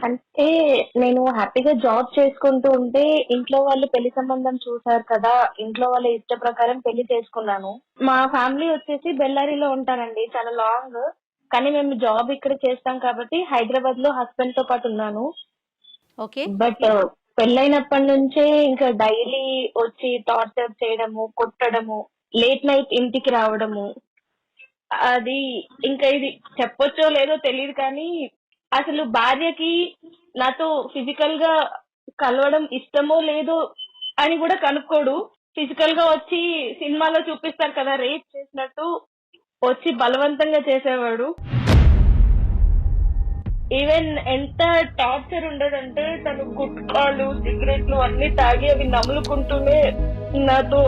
అంటే నేను హ్యాపీగా జాబ్ చేసుకుంటూ ఉంటే ఇంట్లో వాళ్ళు పెళ్లి సంబంధం చూసారు కదా! ఇంట్లో వాళ్ళ ఇష్ట ప్రకారం పెళ్లి చేసుకున్నాను. మా ఫ్యామిలీ వచ్చేసి బెల్లారిలో ఉంటారండి. చాలా లాంగ్. కానీ మేము జాబ్ ఇక్కడ చేస్తాం కాబట్టి హైదరాబాద్‌లో హస్బెండ్‌తో పాటు ఉన్నాను. ఓకే. బట్ పెళ్లైనప్పటి నుంచే ఇంకా డైలీ వచ్చి టార్చర్ చేయడము, కొట్టడము, లేట్ నైట్ ఇంటికి రావడము. అది ఇంకా ఇది చెప్పొచ్చో లేదో తెలీదు కానీ, అసలు భార్యకి నాతో ఫిజికల్ గా కలవడం ఇష్టమో లేదో అని కూడా కనుక్కోడు. ఫిజికల్ గా వచ్చి సినిమాలో చూపిస్తారు కదా రేప్ చేసినట్టు వచ్చి బలవంతంగా చేసేవాడు. ఈవెన్ ఎంత టార్చర్ ఉండేదంటే తను గుట్కాలు, సిగరెట్లు అన్ని తాగి అవి నములుకుంటూనే నాతో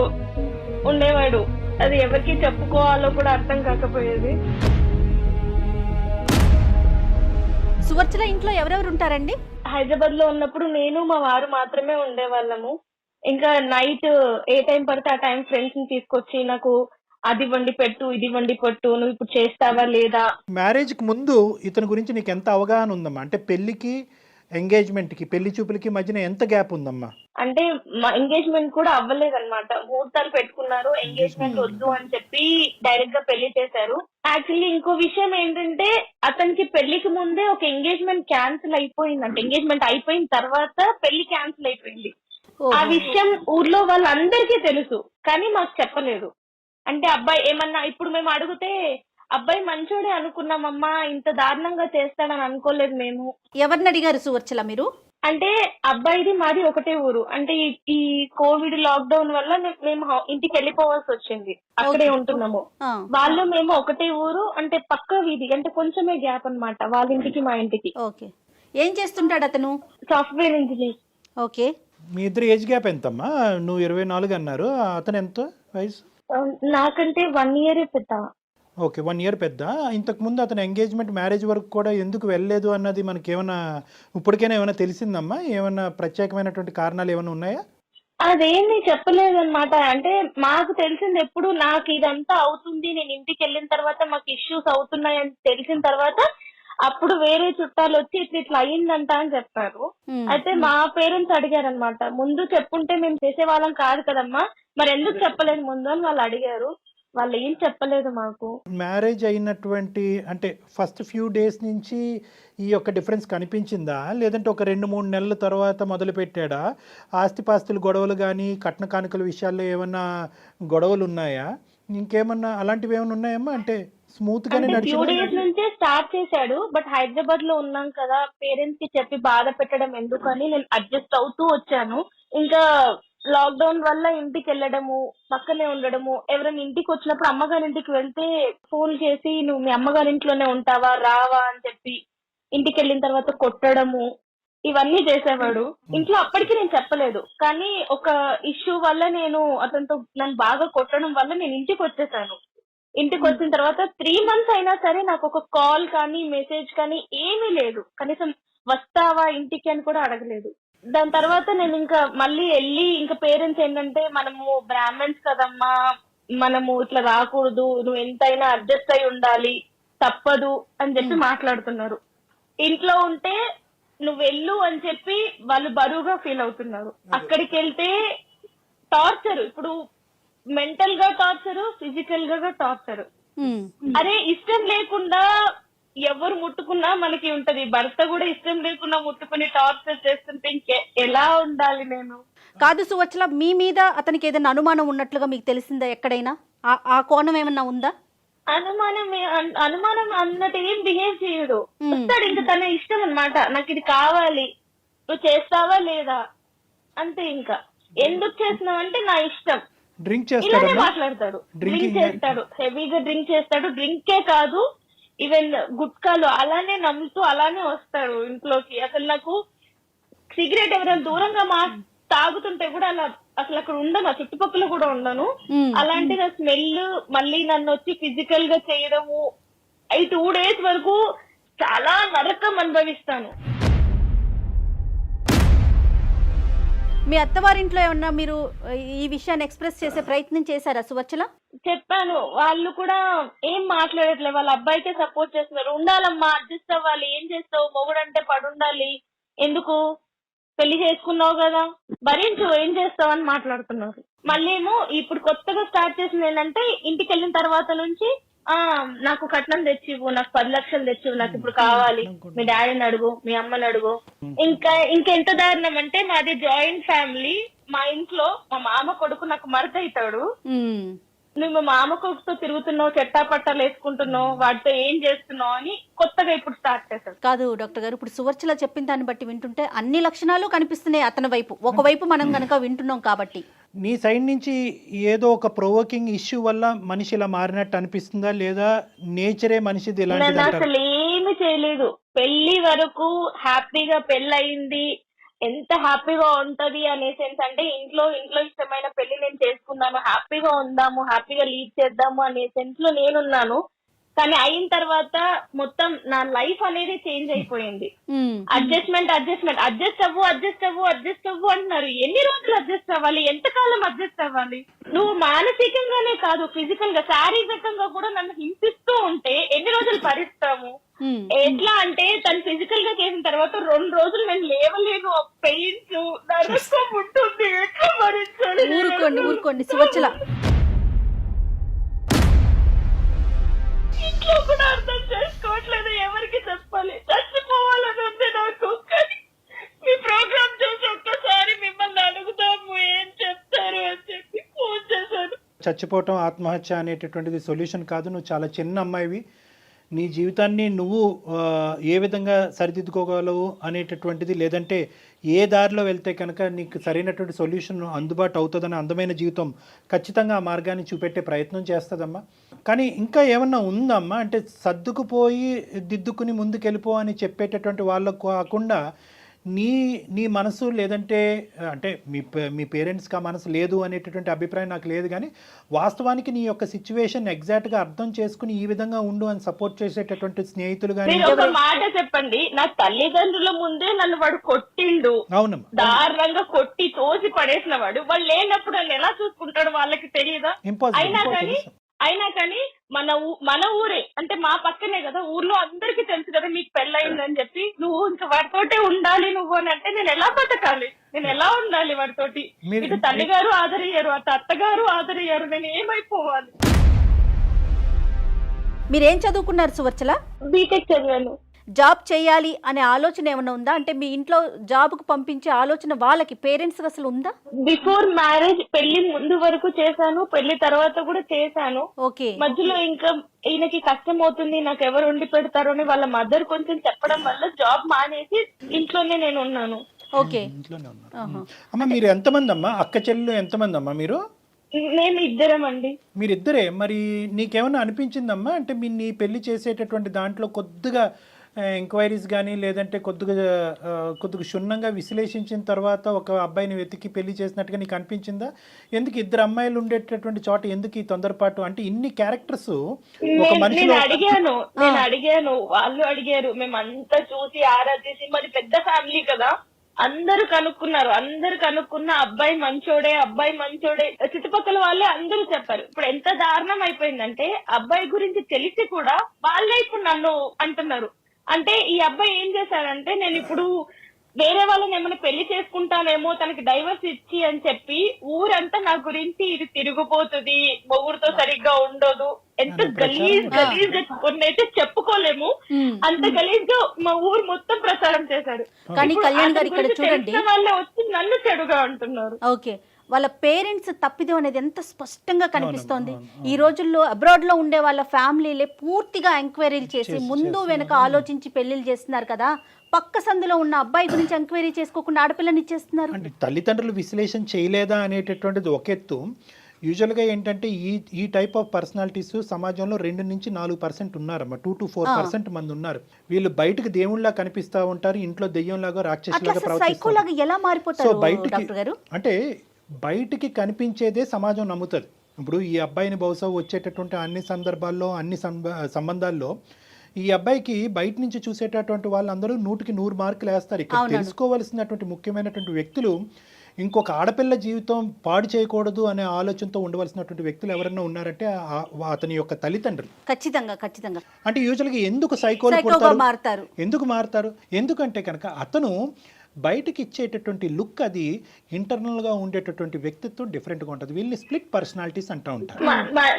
ఉండేవాడు. అది ఎవరికి చెప్పుకోవాలో కూడా అర్థం కాకపోయేది. సువర్చల ఇంట్లో ఎవరెవరు ఉంటారండి? హైదరాబాద్ లో ఉన్నప్పుడు నేను మా వారు మాత్రమే ఉండేవాళ్ళము. ఇంకా నైట్ ఏ టైం పడితే ఆ టైం ఫ్రెండ్స్ ని తీసుకొచ్చి నాకు అది వండి పెట్టు, ఇది వండి పెట్టు, నువ్వు ఇప్పుడు చేస్తావా లేదా. మ్యారేజ్కి ముందు ఇతని గురించి నీకు ఎంత అవగాహన ఉందమ్మా? అంటే పెళ్లికి ఎంగేజ్మెంట్కి పెళ్లి చూపులకి మధ్యన ఎంత గ్యాప్ ఉందమ్మా? అంటే మా ఎంగేజ్మెంట్ కూడా అవ్వలేదన్నమాట. ముహూర్తాలు పెట్టుకున్నారు, ఎంగేజ్మెంట్ వద్దు అని చెప్పి డైరెక్ట్ గా పెళ్లి చేశారు. యాక్చువల్లీ ఇంకో విషయం ఏంటంటే అతనికి పెళ్లికి ముందే ఒక ఎంగేజ్మెంట్ క్యాన్సిల్ అయిపోయిందంట. ఎంగేజ్మెంట్ అయిపోయిన తర్వాత పెళ్లి క్యాన్సిల్ అయిపోయింది. ఆ విషయం ఊర్లో వాళ్ళందరికీ తెలుసు కానీ మాకు చెప్పలేదు. అంటే అబ్బాయి ఏమన్నా ఇప్పుడు మేము అడిగితే అబ్బాయి మంచోడే అనుకున్నామమ్మా, ఇంత దారుణంగా చేస్తాడని అనుకోలేదు మేము. ఎవరిని అడిగారు సువర్చల మీరు? అంటే అబ్బాయిది మాది ఒకటే ఊరు. అంటే ఈ కోవిడ్ లాక్డౌన్ వల్ల మేము ఇంటికి వెళ్ళిపోవాల్సి వచ్చింది. అక్కడే ఉంటున్నాము. వాళ్ళు మేము ఒకటే ఊరు, అంటే పక్క వీధి, అంటే కొంచెమే గ్యాప్ అన్నమాట వాళ్ళ ఇంటికి మా ఇంటికి. ఓకే. ఏం చేస్తుంటాడు అతను? Software engineer. ఓకే. మీ ఇద్దరు ఏజ్ గ్యాప్ ఎంతమ్మా? నువ్వు 24 అన్నారు, అతను ఎంత వయసు? నాకంటే 1 year పెద్ద. ఓకే, 1 year పెద్ద. ఇంతకుముందు అతను ఎంగేజ్మెంట్ మ్యారేజ్ వరకు కూడా ఎందుకు వెళ్ళలేదు అన్నది మనకి ఏమైనా ఇప్పటికైనా ఏమైనా తెలిసిందమ్మా? ఏమైనా ప్రత్యేకమైనటువంటి కారణాలు ఏమైనా ఉన్నాయా? అదేమి చెప్పలేదన్నమాట. అంటే మాకు తెలిసింది ఎప్పుడు నాకు ఇదంతా అవుతుంది, నేను ఇంటికి వెళ్ళిన తర్వాత మాకు ఇష్యూస్ అవుతున్నాయని తెలిసిన తర్వాత అప్పుడు వేరే చుట్టాలు వచ్చి ఇట్లా అయ్యిందంట అని చెప్పారు. అయితే మా పేరెంట్స్ అడిగారనమాట, ముందు చెప్పుంటే మేము చేసేవాళ్ళం కాదు కదమ్మా, మరి ఎందుకు చెప్పలేదు ముందు అని వాళ్ళు అడిగారు. వాళ్ళు ఏం చెప్పలేదు మాకు. మ్యారేజ్ అయినటువంటి అంటే ఫస్ట్ ఫ్యూ డేస్ నుంచి ఈ యొక్క డిఫరెన్స్ కనిపించిందా, లేదంటే ఒక 2-3 నెలల తర్వాత మొదలు పెట్టాడా? ఆస్తిపాస్తుల గొడవలు కానీ కట్న కానుకల విషయాల్లో ఏమన్నా గొడవలు ఉన్నాయా? ఇంకేమన్నా అలాంటివి ఏమైనా ఉన్నాయమ్మా? అంటే స్మూత్ గానే ఫ్యూ నడిచిందా? డేస్ నుంచే స్టార్ట్ చేశాడు. బట్ హైదరాబాద్ లో ఉన్నాం కదా, పేరెంట్స్ కి చెప్పి బాధ పెట్టడం ఎందుకని నేను అడ్జస్ట్ అవుతూ వచ్చాను. ఇంకా లాక్డౌన్ వల్ల ఇంటికి వెళ్ళడము, పక్కనే ఉండడము, ఎవరైనా ఇంటికి వచ్చినప్పుడు అమ్మగారి ఇంటికి వెళ్తే ఫోన్ చేసి నువ్వు మీ అమ్మగారి ఇంట్లోనే ఉంటావా రావా అని చెప్పి ఇంటికి వెళ్ళిన తర్వాత కొట్టడము, ఇవన్నీ చేసేవాడు. ఇంట్లో అప్పటికి నేను చెప్పలేదు కానీ ఒక ఇష్యూ వల్ల నేను అతనితో నన్ను బాగా కొట్టడం వల్ల నేను ఇంటికి వచ్చేసాను. ఇంటికి వచ్చిన తర్వాత 3 months అయినా సరే నాకు ఒక కాల్ కానీ మెసేజ్ కానీ ఏమీ లేదు. కనీసం వస్తావా ఇంటికి అని కూడా అడగలేదు. దాని తర్వాత నేను ఇంకా మళ్ళీ వెళ్ళి ఇంకా పేరెంట్స్ ఏంటంటే మనము బ్రాహ్మణ్స్ కదమ్మా, మనము ఇట్లా రాకూడదు, నువ్వు ఎంతైనా అడ్జస్ట్ అయి ఉండాలి, తప్పదు అని చెప్పి మాట్లాడుతున్నారు. ఇంట్లో ఉంటే నువ్వు వెళ్ళు అని చెప్పి వాళ్ళు బరువుగా ఫీల్ అవుతున్నారు. అక్కడికి వెళ్తే టార్చర్, ఇప్పుడు మెంటల్ గా టార్చర్, ఫిజికల్ గా టార్చర్. అదే ఇష్టం లేకుండా ఎవరు ముట్టుకున్నా మనకి ఉంటది, భర్త కూడా ఇష్టం లేకుండా ముట్టుకుని టార్చర్ చేస్తుంటే ఎలా ఉండాలి నేను? కాదు సువర్చల, మీ మీద అతనికి ఏదైనా అనుమానం ఉన్నట్లుగా మీకు తెలిసిందా ఎక్కడైనా? ఆ కోణం ఏమన్నా ఉందా? అనుమానం అన్నట్టు ఏం బిహేవ్ చేయడు. వస్తాడు ఇంకా తన ఇష్టం అన్నమాట, నాకు ఇది కావాలి, నువ్వు చేస్తావా లేదా అంతే. ఇంకా ఎందుకు చేస్తున్నావు అంటే నా ఇష్టం, డ్రింక్ ఇలానే చేస్తాడు, మాట్లాడతాడు. డ్రింక్ చేస్తాడు, హెవీగా డ్రింక్ చేస్తాడు. డ్రింకే కాదు ఈవెన్ గుట్కాలు అలానే నమ్ముతూ అలానే వస్తాడు ఇంట్లోకి. అసలు నాకు సిగరెట్ ఎవరైనా దూరంగా తాగుతుంటే కూడా అలా అసలు అక్కడ ఉండను, ఆ చుట్టుపక్కల కూడా ఉండను. అలాంటిది స్మెల్ మళ్ళీ నన్ను వచ్చి ఫిజికల్ గా చేయడము, 2 days వరకు చాలా నరకం అనుభవిస్తాను. మీ అత్తవారింట్లో ఏమన్నా మీరు ఈ విషయాన్ని ఎక్స్ప్రెస్ చేసే ప్రయత్నం చేశారా సువర్చల? చెప్పాను, వాళ్ళు కూడా ఏం మాట్లాడట్లేదు. వాళ్ళ అబ్బాయికే సపోర్ట్ చేస్తున్నారు. ఉండాలమ్మా, అడ్జస్ట్ అవ్వాలి, ఏం చేస్తావు, మొగుడంటే పడుండాలి, ఎందుకు పెళ్లి చేసుకున్నావు కదా, భరించు, ఏం చేస్తావు అని మాట్లాడుతున్నారు. మళ్ళీ ఏమో ఇప్పుడు కొత్తగా స్టార్ట్ చేసింది ఏంటంటే, ఇంటికి వెళ్ళిన తర్వాత నుంచి నాకు కట్నం తెచ్చివు, నాకు 10 లక్షలు తెచ్చివు, నాకు ఇప్పుడు కావాలి, మీ డాడీని అడుగు, మీ అమ్మని అడుగు. ఇంకెంత దారుణం అంటే, మాది జాయింట్ ఫ్యామిలీ. మా ఇంట్లో మా మామ కొడుకు నాకు మరత అవుతాడు. నువ్వు మా మామ కొడుకుతో తిరుగుతున్నావు, చెట్టాపట్టాలు వేసుకుంటున్నావు, వాటితో ఏం చేస్తున్నావు అని కొత్తగా ఇప్పుడు స్టార్ట్ చేశాడు. కాదు డాక్టర్ గారు, ఇప్పుడు సువర్చల చెప్పిన దాన్ని బట్టి వింటుంటే అన్ని లక్షణాలు కనిపిస్తున్నాయి అతని వైపు. ఒకవైపు మనం గనక వింటున్నాం కాబట్టి నీ సైడ్ నుంచి ఏదో ఒక ప్రొవోకింగ్ ఇష్యూ వల్ల మనిషి ఇలా మారినట్టు అనిపిస్తుందా, లేదా నేచరే మనిషిది ఇలాంటిది నేను అంటారా? అసలు ఏమి చేయలేదు. పెళ్లి వరకు హ్యాపీగా పెళ్ళయింది, ఎంత హ్యాపీగా ఉంటది అనే సెన్స్ అంటే, ఇంట్లో ఇష్టమైన పెళ్లి నేను చేసుకున్నాను, హ్యాపీగా ఉందాము, హ్యాపీగా లీడ్ చేద్దాము అనే సెన్స్ లో నేనున్నాను. కానీ అయిన తర్వాత మొత్తం నా లైఫ్ అనేది చేంజ్ అయిపోయింది. అడ్జస్ట్ అవ్వు అంటున్నారు. ఎన్ని రోజులు అడ్జస్ట్ అవ్వాలి, ఎంతకాలం అడ్జస్ట్ అవ్వాలి? నువ్వు మానసికంగానే కాదు, ఫిజికల్ గా, శారీరకంగా కూడా నన్ను హింసిస్తూ ఉంటే ఎన్ని రోజులు భరిస్తాము? ఎట్లా అంటే, తను ఫిజికల్ గా చేసిన తర్వాత 2 రోజులు నేను లేవలేను, పెయిన్స్ నరకం ఉంటుంది, ఎట్లా భరించాలి? ఊరుకోండి సువర్చల. ఇంట్లో కూడా అర్థం చేసుకోవట్లేదు, ఎవరికి చెప్పాలి? చచ్చిపోవాలని ఉంది నాకు. కానీ మీ ప్రోగ్రామ్ చూసి ఒక్కసారి మిమ్మల్ని అడుగుదాము, ఏం చెప్తారు అని చెప్పి ఫోన్ చేశాను. చచ్చిపోవటం, ఆత్మహత్య అనేటటువంటిది సొల్యూషన్ కాదు. నువ్వు చాలా చిన్న అమ్మాయివి. నీ జీవితాన్ని నువ్వు ఏ విధంగా సరిదిద్దుకోగలవు అనేటటువంటిది, లేదంటే ఏ దారిలో వెళ్తే కనుక నీకు సరైనటువంటి సొల్యూషన్ అందుబాటు అవుతుందని అందమైన జీవితం ఖచ్చితంగా ఆ మార్గాన్ని చూపెట్టే ప్రయత్నం చేస్తుందమ్మా. కానీ ఇంకా ఏమన్నా ఉందమ్మా అంటే, సర్దుకుపోయి దిద్దుకుని ముందుకెళ్ళిపో అని చెప్పేటటువంటి వాళ్ళకు కాకుండా నీ మనసు, లేదంటే అంటే మీ పేరెంట్స్కి ఆ మనసు లేదు అనేటటువంటి అభిప్రాయం నాకు లేదు, కానీ వాస్తవానికి నీ యొక్క సిచ్యువేషన్ ఎగ్జాక్ట్గా అర్థం చేసుకుని ఈ విధంగా ఉండు అని సపోర్ట్ చేసేటటువంటి స్నేహితులు కానీ. ఒక మాట చెప్పండి, నా తల్లిదండ్రుల ముందే నన్ను వాడు కొట్టిండు. అవునమ్మా, దారుణంగా కొట్టి తోసి పడేసిన వాడు, వాళ్ళు లేనప్పుడు నన్ను ఎలా చూసుకుంటాడు వాళ్ళకి తెలియదా? అయినా కానీ మన ఊరే అంటే మా పక్కనే కదా, ఊర్లో అందరికి తెలుసు కదా మీకు పెళ్ళయిందని చెప్పి, నువ్వు ఇంకా వాడితోటే ఉండాలి నువ్వు అని అంటే నేను ఎలా బతకాలి? నేను ఎలా ఉండాలి వాడితోటి? ఇటు తల్లిగారు ఆదరయ్యారు, అటు అత్తగారు ఆదరయ్యారు, నేను ఏమైపోవాలి? మీరేం చదువుకున్నారు సువర్చల? బీటెక్ చదివాను. జాబ్ చేయాలి అనే ఆలోచన ఏమైనా ఉందా? అంటే మీ ఇంట్లో జాబ్కు పంపించే ఆలోచన వాళ్ళకి, పేరెంట్స్ అసలు ఉందా? బిఫోర్ మ్యారేజ్, పెళ్లి ముందు వరకు చేశాను, పెళ్లి తర్వాత కూడా చేశాను. ఓకే. మధ్యలో ఇంకా ఈయనకి కష్టం అవుతుంది, నాకు ఎవరు వండి పెడతారు అని వాళ్ళ మదర్ కొంచెం చెప్పడం వల్ల జాబ్ మానేసి ఇంట్లోనే నేను ఉన్నాను. ఓకే. ఇంట్లోనే ఉన్నాను. అమ్మ మీరు ఎంతమంది అమ్మా? అక్క చెల్లెలు ఎంతమంది అమ్మా మీరు? మేము ఇద్దరం అండి. మీరిద్దరే. మరి నీకేమన్నా అనిపించిందమ్మా అంటే నీ పెళ్లి చేసేటటువంటి దాంట్లో కొద్దిగా ఎంక్వైరీస్ కానీ, లేదంటే కొద్దిగా క్షుణ్ణంగా విశ్లేషించిన తర్వాత ఒక అబ్బాయిని వెతికి పెళ్లి చేసినట్టుగా నీకు అనిపించిందా? ఎందుకు ఇద్దరు అమ్మాయిలు ఉండేటటువంటి చోట ఎందుకు ఈ తొందరపాటు? అంటే ఇన్ని క్యారెక్టర్స్ ఒక మనిషి. నేను అడిగాను, వాళ్ళు అడిగారు, మేమంతా చూసి ఆరాధించి, మరి పెద్ద ఫ్యామిలీ కదా, అందరూ కనుక్కున్న అబ్బాయి మంచోడే, చుట్టుపక్కల వాళ్ళే అందరూ చెప్పారు. ఇప్పుడు ఎంత దారుణం అయిపోయిందంటే, అబ్బాయి గురించి తెలిసి కూడా వాళ్ళే ఇప్పుడు నన్ను అంటున్నారు. అంటే ఈ అబ్బాయి ఏం చేశారంటే, నేను ఇప్పుడు వేరే వాళ్ళని ఏమైనా పెళ్లి చేసుకుంటానేమో, తనకి డైవర్స్ ఇచ్చి అని చెప్పి ఊరంతా నా గురించి ఇది తిరిగిపోతుంది, మొగుడుతో సరిగ్గా ఉండదు, ఎంత గలీజ్ కొన్నైతే చెప్పుకోలేము, అంత గలీజ్ గా మా ఊరు మొత్తం ప్రచారం చేశారు. కానీ కళ్యాణ్ గారు ఇక్కడ చూడండి, వాళ్ళే వచ్చి నన్ను చెడుగా అంటున్నారు. ఓకే, వాళ్ళ పేరెంట్స్ తప్పిదం అనేది ఎంత స్పష్టంగా కనిపిస్తోంది. ఈ రోజుల్లో అబ్రాడ్ లో ఉండే వాళ్ళ ఫ్యామిలీలే పూర్తిగా ఎంక్వైరీలు చేసి ముందు వెనక ఆలోచించి పెళ్లిళ్ళు చేస్తున్నారు కదా. పక్క సందులో ఉన్న అబ్బాయి గురించి ఎంక్వైరీ చేసుకోకుండా ఆడపిల్లని ఇచ్చేస్తున్నారు. అంటే తల్లిదండ్రులు విశ్లేషణ చేయలేదా అనేటటువంటిది ఒక ఎత్తు. యూజువల్గా ఏంటంటే ఈ టైప్ ఆఫ్ పర్సనాలిటీస్ సమాజంలో 2 నుంచి 4% ఉన్నారమ్మా. 2 to 4% మంది ఉన్నారు. వీళ్ళు బయటకు దేవుళ్ళ కనిపిస్తూ ఉంటారు, ఇంట్లో దెయ్యంలాగా రాక్షసులాగా ప్రవర్తిస్తారు. ఎలా మారిపోతారు డాక్టర్ గారు? అంటే బయటికి కనిపించేదే సమాజం నమ్ముతుంది. ఇప్పుడు ఈ అబ్బాయిని బహుశా వచ్చేటటువంటి అన్ని సందర్భాల్లో, అన్ని సంబంధాల్లో ఈ అబ్బాయికి బయట నుంచి చూసేటటువంటి వాళ్ళందరూ 100కి 100 మార్కులు వేస్తారు. ఇక్కడ తెలుసుకోవాల్సినటువంటి ముఖ్యమైనటువంటి వ్యక్తులు ఇంకొక ఆడపిల్ల జీవితం పాడు చేయకూడదు అనే ఆలోచనతో ఉండవలసినటువంటి వ్యక్తులు ఎవరైనా ఉన్నారంటే అతని యొక్క తల్లిదండ్రులు. ఖచ్చితంగా ఖచ్చితంగా. అంటే యూజువల్గా ఎందుకు సైకోలు సైకోగా మారుతారు? ఎందుకు మారుతారు? ఎందుకంటే కనుక అతను బయటికి ఇచ్చేటటువంటి లుక్ అది ఇంటర్నల్గా ఉండేటటువంటి వ్యక్తిత్వం డిఫరెంట్గా ఉంటుంది. వీళ్ళని స్ప్లిట్ పర్సనాలిటీస్ అంటూ ఉంటారు.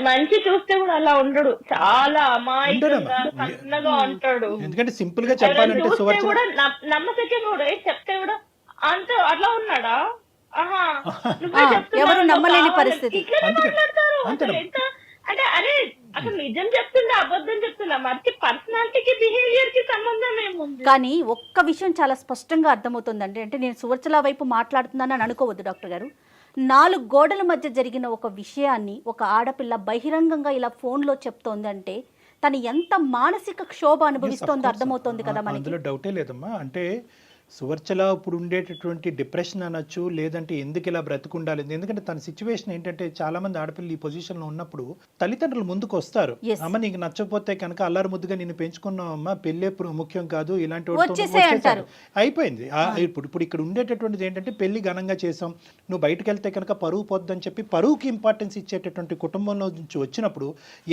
మంచి చూస్తే కూడా అలా ఉండడు, చాలా అమాయకంగా సన్నగా ఉంటాడు. ఎందుకంటే సింపుల్ గా చెప్పాలంటే సువర్చన కూడా నమ్మశక్యంగా కూడా చెప్తే కూడా అంత అట్లా ఉన్నాడా, ఆహా ఎవరు నమ్మలేని పరిస్థితి. అంటే అరే అసలు నిజం చెప్తుండే అబద్ధం చెప్తున్నా, మరి పర్సనాలిటీకి బిహేవియర్ కి సంబంధం ఏముంది? కానీ ఒక్క విషయం చాలా స్పష్టంగా అర్థమవుతుందండి. అంటే నేను సువర్చల వైపు మాట్లాడుతున్నానని అనుకోవద్దు డాక్టర్ గారు. 4 గోడల మధ్య జరిగిన ఒక విషయాన్ని ఒక ఆడపిల్ల బహిరంగంగా ఇలా ఫోన్లో చెప్తోందంటే తను ఎంత మానసిక క్షోభ అనుభవిస్తోందో అర్థమవుతోంది కదా మనకి. అందులో డౌటే లేదమ్మా. అంటే సువర్చల ఇప్పుడు ఉండేటటువంటి డిప్రెషన్ అనొచ్చు, లేదంటే ఎందుకు ఇలా బ్రతుకుండాలి. ఎందుకంటే తన సిచ్యువేషన్ ఏంటంటే చాలా మంది ఆడపిల్లలు ఈ పొజిషన్లో ఉన్నప్పుడు తల్లిదండ్రులు ముందుకు వస్తారు. అమ్మ నీకు నచ్చకపోతే కనుక అల్లారు ముద్దుగా నిన్ను పెంచుకున్నావమ్మా, పెళ్ళే ముఖ్యం కాదు, ఇలాంటి అయిపోయింది. ఇప్పుడు ఇక్కడ ఉండేటటువంటిది ఏంటంటే పెళ్లి ఘనంగా చేసాం, నువ్వు బయటకు వెళ్తే కనుక పరువు పొద్దని చెప్పి పరువుకి ఇంపార్టెన్స్ ఇచ్చేటటువంటి కుటుంబంలో నుంచి వచ్చినప్పుడు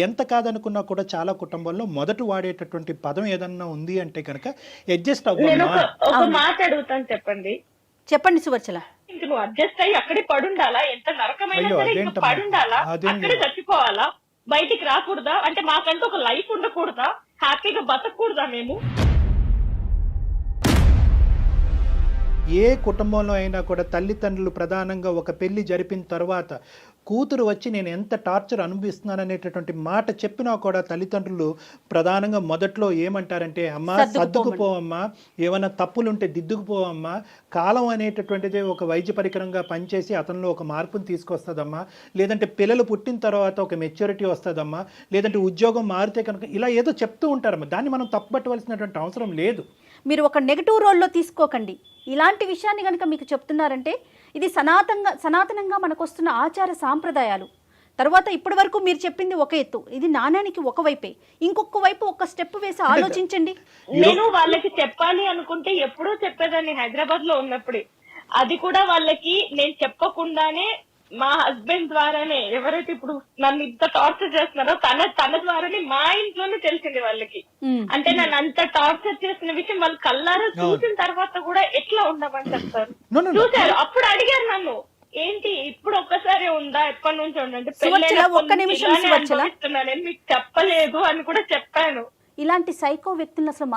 ఎంత కాదనుకున్నా కూడా చాలా కుటుంబాల్లో మొదట వాడేటటువంటి పదం ఏదన్నా ఉంది అంటే కనుక అడ్జస్ట్ అవ్వాలి. అడుగుతాను, చెప్పండి సువర్చల. ఇంక నువ్వు అడ్జస్ట్ అయ్యి అక్కడే పడుండాలా? ఎంత నరకమైనా సరే ఇంకా పడుండాలా? అక్కడే చచ్చిపోవాలా? బయటికి రాకూడదా? అంటే మాకంటూ ఒక లైఫ్ ఉండకూడదా? హ్యాపీగా బతకూడదా మేము? ఏ కుటుంబంలో అయినా కూడా తల్లిదండ్రులు ప్రధానంగా ఒక పెళ్లి జరిపిన తర్వాత కూతురు వచ్చి నేను ఎంత టార్చర్ అనుభవిస్తున్నాను అనేటటువంటి మాట చెప్పినా కూడా తల్లిదండ్రులు ప్రధానంగా మొదట్లో ఏమంటారంటే అమ్మా సర్దుకుపోవమ్మా, ఏమైనా తప్పులుంటే దిద్దుకుపోవమ్మా, కాలం అనేటటువంటిదే ఒక వైద్య పరికరంగా పనిచేసి అతనిలో ఒక మార్పును తీసుకొస్తుందమ్మా, లేదంటే పిల్లలు పుట్టిన తర్వాత ఒక మెచ్యూరిటీ వస్తుందమ్మా, లేదంటే ఉద్యోగం మారితే కనుక ఇలా ఏదో చెప్తూ ఉంటారమ్మా. దాన్ని మనం తప్పుపట్టవలసినటువంటి అవసరం లేదు. మీరు ఒక నెగటివ్ రోల్లో తీసుకోకండి. ఇలాంటి విషయాన్ని కనుక మీకు చెప్తున్నారంటే ఇది సనాతనంగా మనకు వస్తున్న ఆచార సాంప్రదాయాలు. తర్వాత ఇప్పటి వరకు మీరు చెప్పింది ఒక ఎత్తు, ఇది నాణ్యానికి ఒకవైపే, ఇంకొక వైపు ఒక స్టెప్ వేసి ఆలోచించండి. నేను వాళ్ళకి చెప్పాలి అనుకుంటే ఎప్పుడూ చెప్పేదాన్ని హైదరాబాద్ లో ఉన్నప్పుడే. అది కూడా వాళ్ళకి నేను చెప్పకుండానే మా హస్బెండ్ ద్వారానే, ఎవరైతే ఇప్పుడు నన్ను ఇంత టార్చర్ చేస్తున్నారో తన ద్వారానే మా ఇంట్లోనే తెలిసింది వాళ్ళకి. అంటే నన్ను అంత టార్చర్ చేసిన విషయం వాళ్ళు కళ్ళారా చూసిన తర్వాత కూడా ఎట్లా ఉండమని చెప్తారు. చూసారు, అప్పుడు అడిగారు నన్ను, ఏంటి ఇప్పుడు ఒక్కసారి ఉందా, ఎప్పటి నుంచి ఉండంటే నేను మీకు చెప్పలేదు అని కూడా చెప్పాను. ఇలాంటి సైకో వ్యక్తులను అసలు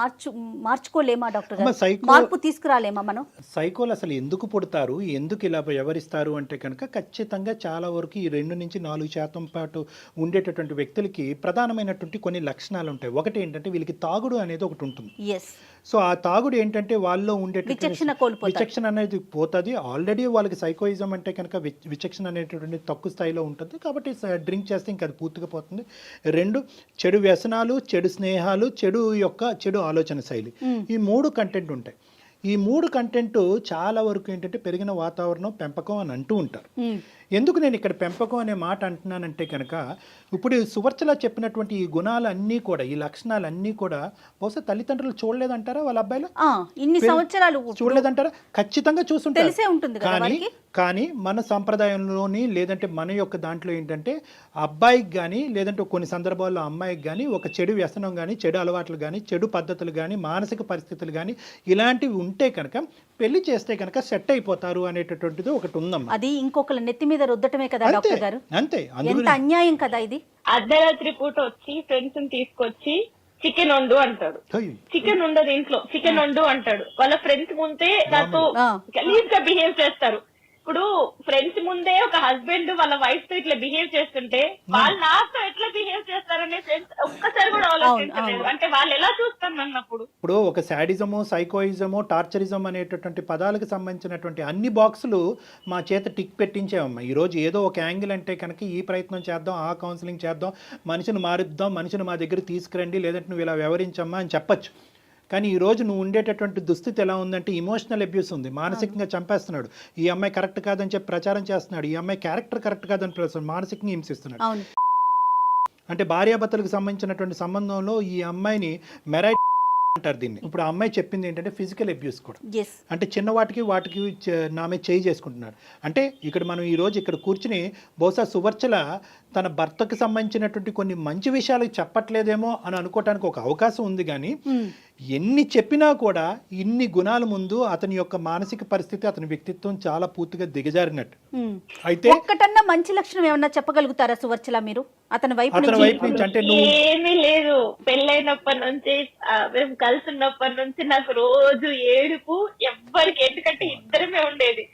మార్చుకోలేమా డాక్టర్ గారు? మార్పు తీసుకురాలేమా మనం? సైకోలు అసలు ఎందుకు పుడతారు, ఎందుకు ఇలా వ్యవహరిస్తారు అంటే కనుక ఖచ్చితంగా చాలా వరకు ఈ 2 నుంచి 4% పాటు ఉండేటటువంటి వ్యక్తులకి ప్రధానమైనటువంటి కొన్ని లక్షణాలు ఉంటాయి. ఒకటి ఏంటంటే వీళ్ళకి తాగుడు అనేది ఒకటి ఉంటుంది. సో ఆ తాగుడు ఏంటంటే వాళ్ళలో ఉండేటటువంటి విచక్షణ అనేది పోతుంది. ఆల్రెడీ వాళ్ళకి సైకోయిజం అంటే కనుక విచక్షణ అనేటటువంటి తక్కువ స్థాయిలో ఉంటుంది కాబట్టి డ్రింక్ చేస్తే ఇంకా అది పూర్తిగా పోతుంది. 2 చెడు వ్యసనాలు, చెడు స్నేహాలు, చెడు ఆలోచన శైలి, ఈ 3 కంటెంట్ ఉంటాయి. ఈ 3 కంటెంట్ చాలా వరకు ఏంటంటే పెరిగిన వాతావరణం, పెంపకం అని అంటూ ఉంటారు. ఎందుకు నేను ఇక్కడ పెంపకం అనే మాట అంటున్నానంటే కనుక ఇప్పుడు సువర్చల చెప్పినటువంటి ఈ గుణాలన్నీ కూడా, ఈ లక్షణాలన్నీ కూడా బహుశా తల్లిదండ్రులు చూడలేదంటారా? వాళ్ళ అబ్బాయిలు ఇన్ని సంవత్సరాలు చూడలేదంటారా? ఖచ్చితంగా చూసుంటారు. కానీ మన సంప్రదాయంలోని లేదంటే మన యొక్క దాంట్లో ఏంటంటే అబ్బాయికి కానీ లేదంటే కొన్ని సందర్భాల్లో అమ్మాయికి కానీ ఒక చెడు వ్యసనం కానీ, చెడు అలవాట్లు కానీ, చెడు పద్ధతులు కానీ, మానసిక పరిస్థితులు కానీ ఇలాంటివి ఉంటే కనుక పెళ్లి చేస్తే కనుక సెట్ అయిపోతారు అనేటటువంటిది ఒకటి ఉందమ్మా. అది ఇంకొకళ్ళ నెత్తి మీద రుద్దటమే కదా డాక్టర్ గారు? అంతే. ఎంత అన్యాయం కదా ఇది. అర్ధరాత్రి పూట వచ్చి ఫ్రెండ్స్ తీసుకొచ్చి చికెన్ వండు అంటాడు. చికెన్ ఉండదు ఇంట్లో, చికెన్ వండు అంటాడు. వాళ్ళ ఫ్రెండ్స్ ముందే నాతో గలీజ్ గా బిహేవ్ చేస్తారు. ఇప్పుడు ఫ్రెండ్స్ ముందే ఒక హస్బెండ్ వాళ్ళ వైఫ్ తో ఇట్లా బిహేవ్ చేస్తుంటే వాళ్ళు నాతో ఎట్లా బిహేవ్ చేస్తారనే ఫ్రెండ్స్ ఒక్కసారి కూడా ఆలోచించలేదు. అంటే వాళ్ళు ఎలా చూస్తారు అన్నప్పుడు. ఇప్పుడు ఒక శాడిజము, సైకోయిజము, టార్చరిజం అనేటటువంటి పదాలకు సంబంధించినటువంటి అన్ని బాక్సులు మా చేత టిక్ పెట్టించామమ్మా. ఈ రోజు ఏదో ఒక యాంగిల్ అంటే కనుక ఈ ప్రయత్నం చేద్దాం, ఆ కౌన్సిలింగ్ చేద్దాం, మనిషిని మారుద్దాం, మనిషిని మా దగ్గర తీసుకురండి, లేదంటే నువ్వు ఇలా వ్యవహరించమ్మా అని చెప్పచ్చు. కానీ ఈరోజు నువ్వు ఉండేటటువంటి దుస్థితి ఎలా ఉందంటే ఇమోషనల్ అబ్యూస్ ఉంది, మానసికంగా చంపేస్తున్నాడు. ఈ అమ్మాయి కరెక్ట్ కాదని చెప్పి ప్రచారం చేస్తున్నాడు, ఈ అమ్మాయి క్యారెక్టర్ కరెక్ట్ కాదని ప్రచారం, మానసికంగా హింసిస్తున్నాడు. అంటే భార్యాభర్తలకు సంబంధించినటువంటి సంబంధంలో ఈ అమ్మాయిని మెరైట్ అంటారు దీన్ని. ఇప్పుడు ఆ అమ్మాయి చెప్పింది ఏంటంటే ఫిజికల్ అబ్యూస్ కూడా, ఎస్ అంటే చిన్న వాటికి నా మీద చేయి చేసుకుంటున్నాడు. అంటే ఇక్కడ మనం ఈ రోజు ఇక్కడ కూర్చుని బహుశా సువర్చల తన భర్తకు సంబంధించినటువంటి కొన్ని మంచి విషయాలు చెప్పట్లేదేమో అని అనుకోవటానికి ఒక అవకాశం ఉంది. కానీ ఎన్ని చెప్పినా కూడా ఇన్ని గుణాల ముందు అతని యొక్క మానసిక పరిస్థితి, అతని వ్యక్తిత్వం చాలా పూర్తిగా దిగజారినట్టు. అయితే ఒక్కటన్నా మంచి లక్షణం ఏమన్నా చెప్పగలుగుతారా సువర్చల మీరు అతని వైపు నుంచి? అంటే నువ్వు ఏమీ లేదు, పెళ్ళైనప్పటి నుంచి మేము కలిసి ఉన్నప్పటి నుంచి నాకు రోజు ఏడుపు, ఎవ్వరికి, ఎందుకంటే ఇద్దరమే ఉండేది.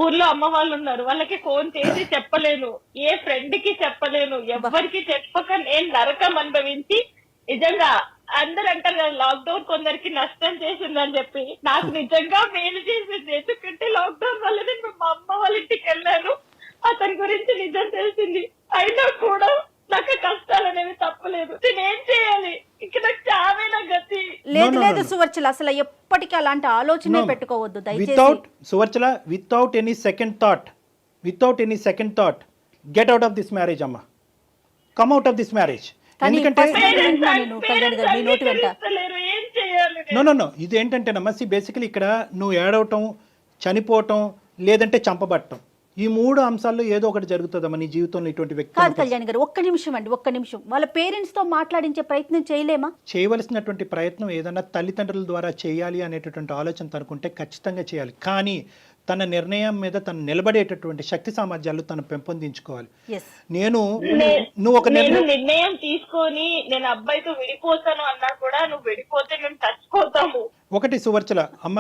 ఊర్లో అమ్మ వాళ్ళు ఉన్నారు, వాళ్ళకి ఫోన్ చేసి చెప్పలేను, ఏ ఫ్రెండ్ కి చెప్పలేను, ఎవ్వరికి చెప్పక నేను నరకం అనుభవించి, నిజంగా అందరు అంటారు కదా లాక్డౌన్ కొందరికి నష్టం చేసిందని చెప్పి, నాకు నిజంగా మేలు చేసింది. ఎందుకంటే లాక్డౌన్ వల్ల నేను మా అమ్మ వాళ్ళ ఇంటికి వెళ్ళాను, అతని గురించి నిజం తెలిసింది. అయినా కూడా నాకు కష్టాలు అనేవి తప్పలేదు. నేనేం చేయాలి? ఇక నాకు చావే నా గతి. లేదు లేదు సువర్చల, అసలు ఎప్పటికీ అలాంటి ఆలోచనే పెట్టుకోవద్దు దయచేసి. Suvarchala, without any second thought get out of this marriage అమ్మా, come out of this marriage. ఎందుకంటే ఏం చేయాలి? నో ఇది ఏంటంటేనమ్మా, బేసికలీ ఇక్కడ నువ్వు ఏడవటం, చనిపోవటం, లేదంటే చంపబట్టం, ఈ మూడు అంశాల్లో ఏదో ఒకటి జరుగుతుందమ్మా నీ జీవితంలో. ఇటువంటి వ్యక్తి కాదు కళ్యాణ్ గారు, ఒక్క నిమిషం వాళ్ళ పేరెంట్స్ తో మాట్లాడించే ప్రయత్నం చేయలేమా? చేయవలసినటువంటి ప్రయత్నం ఏదన్నా తల్లిదండ్రుల ద్వారా చేయాలి అనేటటువంటి ఆలోచన తనుకుంటే ఖచ్చితంగా చేయాలి. కానీ తన నిర్ణయం మీద తను నిలబడేటటువంటి శక్తి సామర్థ్యాలు తను పెంపొందించుకోవాలి. నువ్వు ఒక నిర్ణయం తీసుకొని నేను అబ్బాయితో విడిపోతాను అన్నా కూడా, నువ్వు విడిపోతే మేము చచ్చిపోతాము. ఒకటి సువర్చల అమ్మ,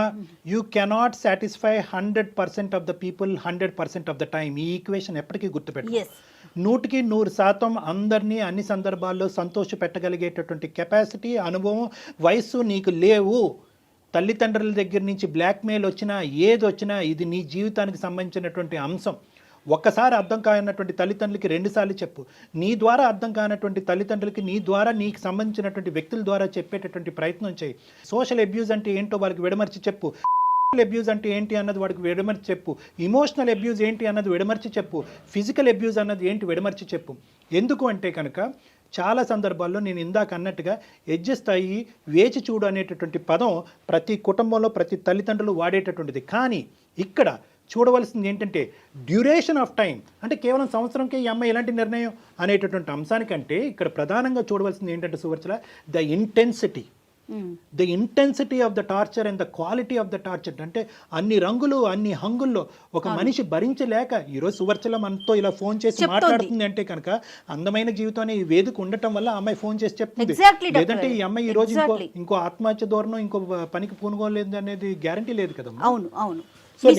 you cannot satisfy 100% of the people 100% of the time. ఈ ఈక్వేషన్ ఎప్పటికీ గుర్తుపెట్టు. 100% అందరినీ అన్ని సందర్భాల్లో సంతోష పెట్టగలిగేటటువంటి కెపాసిటీ, అనుభవం, వయస్సు నీకు లేవు. తల్లిదండ్రుల దగ్గర నుంచి బ్లాక్మెయిల్ వచ్చినా, ఏది వచ్చినా, ఇది నీ జీవితానికి సంబంధించినటువంటి అంశం. ఒక్కసారి అర్థం కానటువంటి తల్లిదండ్రులకి 2 సార్లు చెప్పు. నీ ద్వారా అర్థం కానటువంటి తల్లిదండ్రులకి నీ ద్వారా నీకు సంబంధించినటువంటి వ్యక్తుల ద్వారా చెప్పేటటువంటి ప్రయత్నం చేయి. సోషల్ అబ్యూజ్ అంటే ఏంటో వాళ్ళకి విడమర్చి చెప్పు. అబ్యూజ్ అంటే ఏంటి అన్నది వాడికి విడమర్చి చెప్పు. ఇమోషనల్ అబ్యూజ్ ఏంటి అన్నది విడమర్చి చెప్పు. ఫిజికల్ అబ్యూజ్ అన్నది ఏంటి విడమర్చి చెప్పు. ఎందుకు అంటే కనుక చాలా సందర్భాల్లో నేను ఇందాక అన్నట్టుగా అడ్జస్ట్ అయ్యి వేచి చూడు అనేటటువంటి పదం ప్రతి కుటుంబంలో ప్రతి తల్లిదండ్రులు వాడేటటువంటిది. కానీ ఇక్కడ చూడవలసింది ఏంటంటే డ్యూరేషన్ ఆఫ్ టైం. అంటే కేవలం సంవత్సరంకే ఈ అమ్మాయి ఎలాంటి నిర్ణయం అనేటటువంటి అంశానికంటే ఇక్కడ ప్రధానంగా చూడవలసింది ఏంటంటే Suvarchala, the intensity of the torture and the quality of the torture. అంటే అన్ని రంగులు, అన్ని హంగుల్లో ఒక మనిషి భరించలేక ఈరోజు సువర్చల మనతో ఇలా ఫోన్ చేసి మాట్లాడుతుంది అంటే కనుక అందమైన జీవితాన్ని ఈ వేదిక ఉండటం వల్ల అమ్మాయి ఫోన్ చేసి చెప్తుంది. లేదంటే ఈ అమ్మాయి ఈ రోజు ఇంకో ఆత్మహత్య ధోరణం, ఇంకో పనికి పూనుకోలేదు అనేది గ్యారంటీ లేదు కదా. అవును.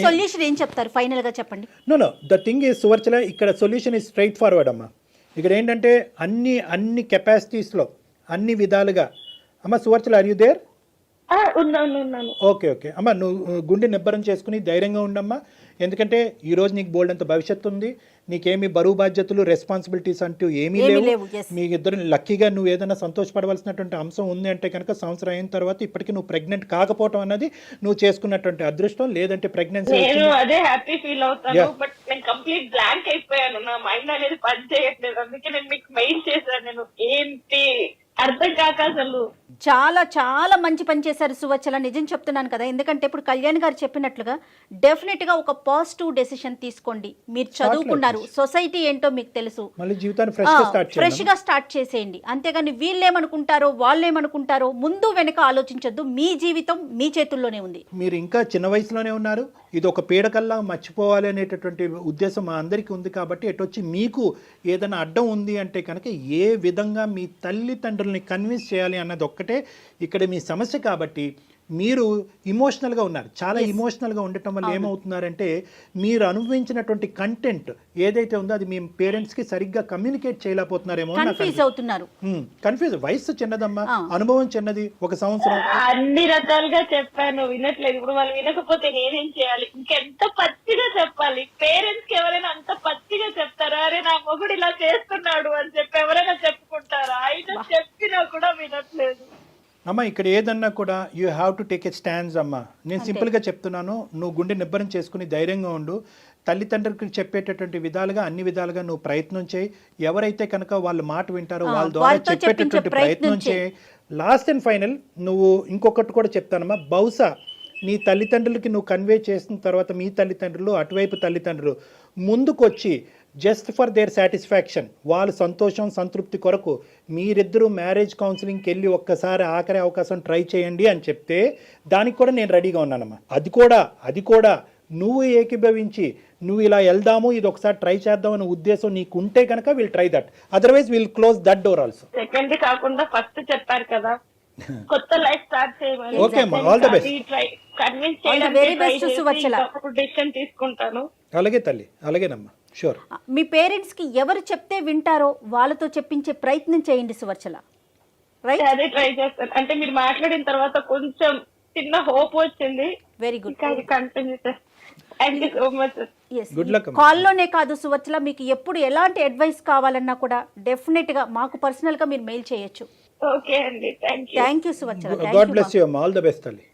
సొల్యూషన్ ఏం చెప్తారు ఫైనల్ గా చెప్పండి. Know the thing is Suvarchala, ఇక్కడ సొల్యూషన్ ఈజ్ స్ట్రైట్ ఫార్వర్డ్ అమ్మా. ఇక్కడ ఏంటంటే అన్ని కెపాసిటీస్లో అన్ని విధాలుగా అమ్మ Suvarchala, are you there? Okay అమ్మ, నువ్వు గుండె నిబ్బరం చేసుకుని ధైర్యంగా ఉండమ్మా. ఎందుకంటే ఈ రోజు నీకు బోల్డ్ అంత భవిష్యత్తు ఉంది. నీకేమి బరువు బాధ్యతలు, రెస్పాన్సిబిలిటీస్ అంటూ ఏమీ లేవు. మీ ఇద్దరు లక్కీగా నువ్వు ఏదైనా సంతోషపడవలసినటువంటి అంశం ఉంది అంటే కనుక సంవత్సరం అయిన తర్వాత ఇప్పటికీ నువ్వు ప్రెగ్నెంట్ కాకపోవటం అన్నది నువ్వు చేసుకున్నటువంటి అదృష్టం. లేదంటే ప్రెగ్నెన్సీ అదే హ్యాపీ ఫీల్ అవుతాను, బట్ నేను కంప్లీట్ బ్లాంక్ అయిపోయాను. నా మైండ్ అనేది పని చేయట్లేదు. అందుకే నేను మీకు మెయిల్ చేశాను. నేను ఏంటి అర్థం కాక అసలు చాలా మంచి పని చేశారు సువర్చల, నిజం చెప్తున్నాను కదా. ఎందుకంటే ఇప్పుడు కళ్యాణ్ గారు చెప్పినట్లుగా డెఫినెట్ గా ఒక పాజిటివ్ డెసిషన్ తీసుకోండి. మీరు చదువుకున్నారు, సొసైటీ ఏంటో మీకు తెలుసు, ఫ్రెష్ గా స్టార్ట్ చేసేయండి. అంతేగాని వీళ్ళేమనుకుంటారో వాళ్ళేమనుకుంటారో ముందు వెనక ఆలోచించొద్దు. మీ జీవితం మీ చేతుల్లోనే ఉంది. మీరు ఇంకా చిన్న వయసులోనే ఉన్నారు. ఇది ఒక పీడకల్లా మర్చిపోవాలి అనేటటువంటి ఉద్దేశం మా అందరికీ ఉంది. కాబట్టి ఎటొచ్చి మీకు ఏదైనా అడ్డం ఉంది అంటే కనుక ఏ విధంగా మీ తల్లిదండ్రుల్ని కన్విన్స్ చేయాలి అన్నది ఒక్కటే ఇక్కడ మీ సమస్య. కాబట్టి మీరు ఇమోషనల్గా ఉన్నారు. చాలా ఇమోషనల్గా ఉండటం వల్ల ఏమవుతున్నారంటే మీరు అనుభవించినటువంటి కంటెంట్ ఏదైతే ఉందో అది మీ పేరెంట్స్కి సరిగ్గా కమ్యూనికేట్ చేయలేకపోతున్నారేమో. కన్ఫ్యూజ్. వయసు చిన్నదమ్మా, అనుభవం చిన్నది. 1 సంవత్సరం అన్ని రకాలుగా చెప్పాను, వినట్లేదు. ఇప్పుడు వాళ్ళు వినకపోతే నేనేం చేయాలి? ఇంకెంత పచ్చిగా చెప్పాలి? పేరెంట్స్ కి ఎవరైనా అంత పచ్చిగా చెప్తారా? అరే నా మొగుడు ఇలా చేస్తున్నాడు అని చెప్పి ఎవరైనా చెప్పుకుంటారా? ఆయన చెప్పినా కూడా వినట్లేదు. అమ్మ ఇక్కడ ఏదన్నా కూడా you have to take a stands అమ్మ. నేను సింపుల్గా చెప్తున్నాను, నువ్వు గుండె నిబ్బరం చేసుకుని ధైర్యంగా ఉండు. తల్లిదండ్రులకు చెప్పేటటువంటి విధాలుగా అన్ని విధాలుగా నువ్వు ప్రయత్నం చేయి. ఎవరైతే కనుక వాళ్ళ మాట వింటారో వాళ్ళ ద్వారా చెప్పేటటువంటి ప్రయత్నం చేయి. లాస్ట్ అండ్ ఫైనల్ నువ్వు ఇంకొకటి కూడా చెప్తానమ్మా, బహుశా నీ తల్లిదండ్రులకి నువ్వు కన్వే చేసిన తర్వాత మీ తల్లిదండ్రులు అటువైపు తల్లిదండ్రులు ముందుకొచ్చి జస్ట్ ఫర్ దేర్ సాటిస్ఫాక్షన్, వాళ్ళ సంతోషం సంతృప్తి కొరకు మీరిద్దరూ మ్యారేజ్ కౌన్సిలింగ్కి వెళ్ళి ఒక్కసారి ఆఖరి అవకాశం ట్రై చేయండి అని చెప్తే దానికి కూడా నేను రెడీగా ఉన్నానమ్మా. అది కూడా నువ్వు ఏకీభవించి నువ్వు ఇలా వెళ్దాము, ఇది ఒకసారి ట్రై చేద్దాం అనే ఉద్దేశం నీకు ఉంటే కనుక will try that, otherwise will close that door also. Second కాకుండా ఫస్ట్ చెప్పారు కదా కొత్త లైఫ్ స్టార్ట్ చేయమని. ఓకే అమ్మా, all the best. Convince All the very best, Suvarchala. చేయడానికి డెసిషన్ తీసుకుంటాను. అలాగే తల్లి, అలాగేనమ్మా, షూర్. మీ పేరెంట్స్ కి ఎవరు చెప్తే వింటారో వాళ్ళతో చెప్పించే ప్రయత్నం చేయండి సువర్చల. రైట్, అదే ట్రై చేస్తాను. అంటే మీరు మాట్లాడిన తర్వాత కొంచెం చిన్న హోప్ వచ్చింది. Very good. కంటిన్యూ చేస్తాను. Thank you so much. Good luck. కాల్లోనే కాదు సువర్చల, మీకు ఎప్పుడు ఎలాంటి అడ్వైస్ కావాలన్నా కూడా డెఫినెట్ గా మాకు పర్సనల్ గా మీరు మెయిల్ చేయొచ్చు. ఓకే అండి, thank you. Thank you Suvarchala. God bless you అమ్మా, ఆల్ ద బెస్ట్ తల్లి.